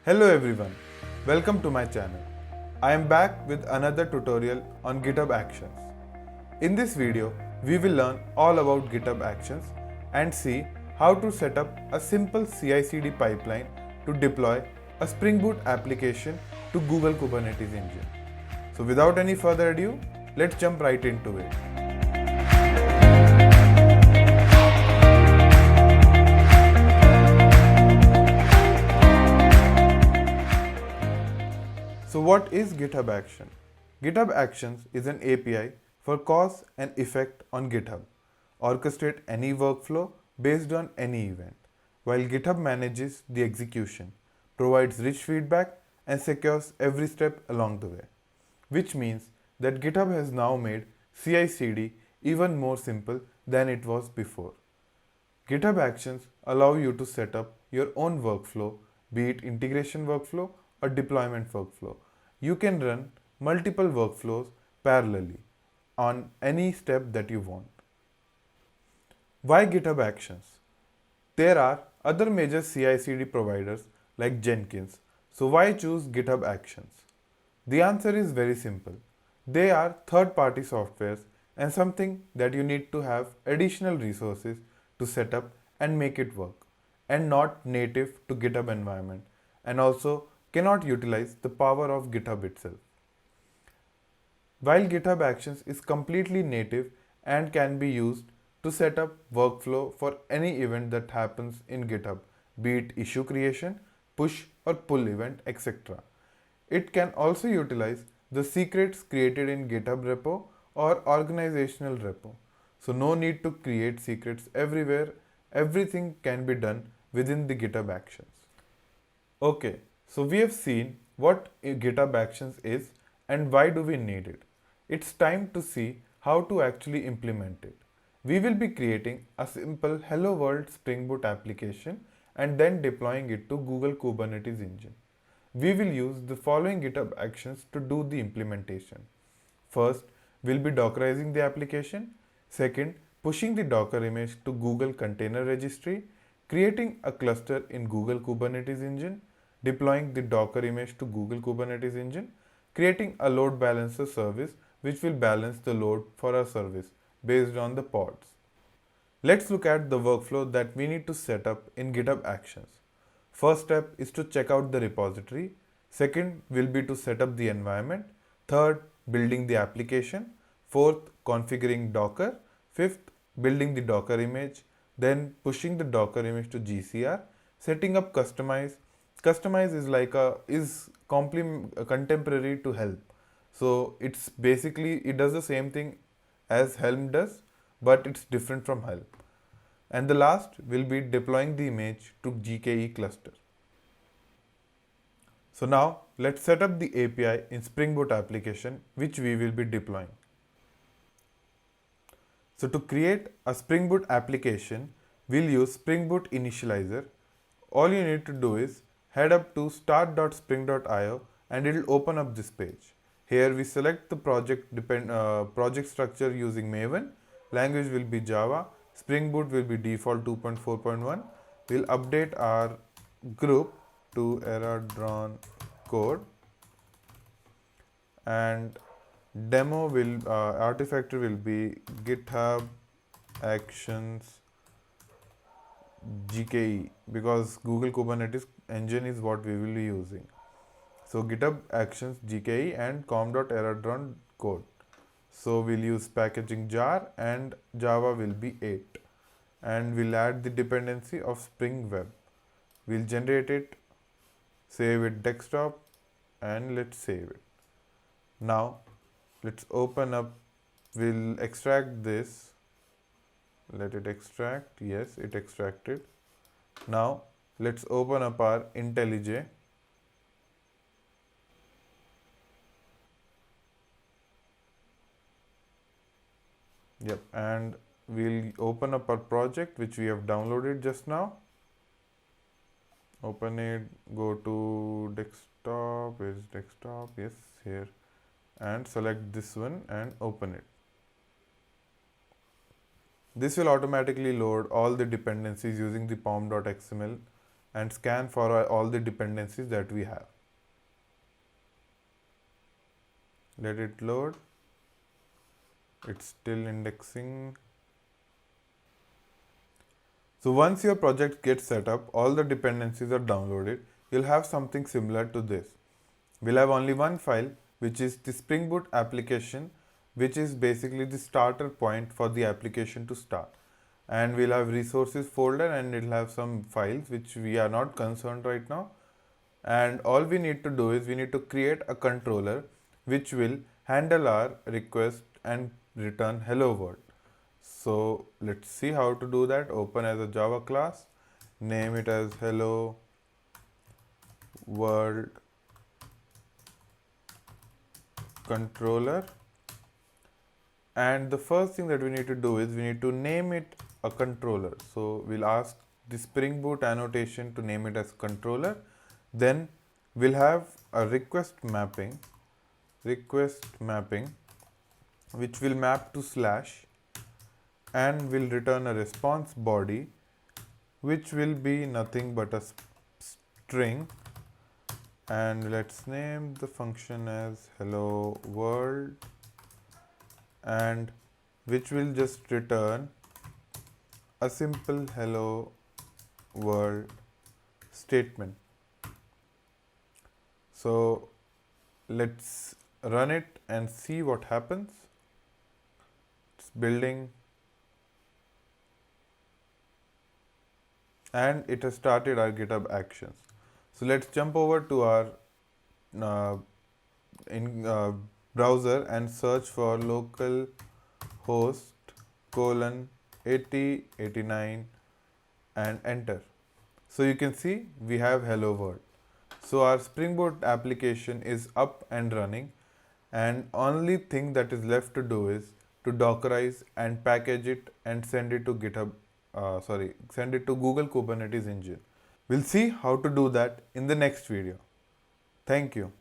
Hello everyone, welcome to my channel. I am back with another tutorial on GitHub Actions. In this video, we will learn all about GitHub Actions and see how to set up a simple CI/CD pipeline to deploy a Spring Boot application to Google Kubernetes Engine. So without any further ado, let's jump right into it. So what is GitHub Action? GitHub Actions is an API for cause and effect on GitHub. Orchestrate any workflow based on any event, while GitHub manages the execution, provides rich feedback, and secures every step along the way. Which means that GitHub has now made CI/CD even more simple than it was before. GitHub Actions allow you to set up your own workflow, be it integration workflow or deployment workflow. You can run multiple workflows parallelly on any step that you want. Why GitHub Actions? There are other major CI/CD providers like Jenkins, so why choose GitHub Actions? The answer is very simple. They are third-party softwares and something that you need to have additional resources to set up and make it work, and not native to GitHub environment, and also cannot utilize the power of GitHub itself. While GitHub Actions is completely native and can be used to set up workflow for any event that happens in GitHub, be it issue creation, push or pull event, etc. It can also utilize the secrets created in GitHub repo or organizational repo. So no need to create secrets everywhere. Everything can be done within the GitHub Actions. Okay, so we have seen what GitHub Actions is and why do we need it. It's time to see how to actually implement it. We will be creating a simple Hello World Spring Boot application and then deploying it to Google Kubernetes Engine. We will use the following GitHub Actions to do the implementation. First, we'll be Dockerizing the application. Second, pushing the Docker image to Google Container Registry, creating a cluster in Google Kubernetes Engine, deploying the Docker image to Google Kubernetes Engine, creating a load balancer service which will balance the load for our service based on the pods. Let's look at the workflow that we need to set up in GitHub Actions. First step is to check out the repository. Second will be to set up the environment. Third, building the application. Fourth, configuring Docker. Fifth, building the Docker image. Then pushing the Docker image to GCR. Setting up Kustomize. Kustomize is contemporary to Helm. So it's basically, it does the same thing as Helm does, but it's different from Helm. And the last will be deploying the image to GKE cluster. So now let's set up the API in Spring Boot application which we will be deploying. So to create a Spring Boot application, we'll use Spring Boot Initializer. All you need to do is head up to start.spring.io and it will open up this page. Here we select the project structure using Maven, language will be Java, Spring Boot will be default 2.4.1. We'll update our group to era-drawn code, and demo will artifactor will be GitHub Actions GKE, because Google Kubernetes Engine is what we will be using. So GitHub Actions GKE and com.era-drawn code. So we'll use packaging jar and Java will be 8. And we'll add the dependency of Spring Web. We'll generate it, save it desktop, and let's save it. Now let's open up, we'll extract this. Let it extract. Yes, it extracted. Now let's open up our IntelliJ. Yep, and we'll open up our project which we have downloaded just now. Open it, go to desktop, where is desktop? Yes, here, and select this one and open it. This will automatically load all the dependencies using the pom.xml and scan for all the dependencies that we have. Let it load. It's still indexing. So once your project gets set up, all the dependencies are downloaded, you'll have something similar to this. We'll have only one file, which is the Spring Boot application, which is basically the starter point for the application to start. And we'll have resources folder, and it'll have some files which we are not concerned right now. And all we need to do is we need to create a controller which will handle our request and return hello world. So let's see how to do that. Open as a Java class, name it as hello world controller, and the first thing that we need to do is we need to name it a controller. So we'll ask the Spring Boot annotation to name it as controller. Then we'll have a request mapping which will map to slash, and will return a response body which will be nothing but a string, and let's name the function as hello world, and which will just return a simple hello world statement. So let's run it and see what happens. It's building, and it has started our GitHub actions. So let's jump over to our browser and search for localhost colon 8089 and enter. So you can see we have hello world. So our Spring Boot application is up and running, and only thing that is left to do is to Dockerize and package it and send it to send it to Google Kubernetes Engine. We'll see how to do that in the next video. Thank you.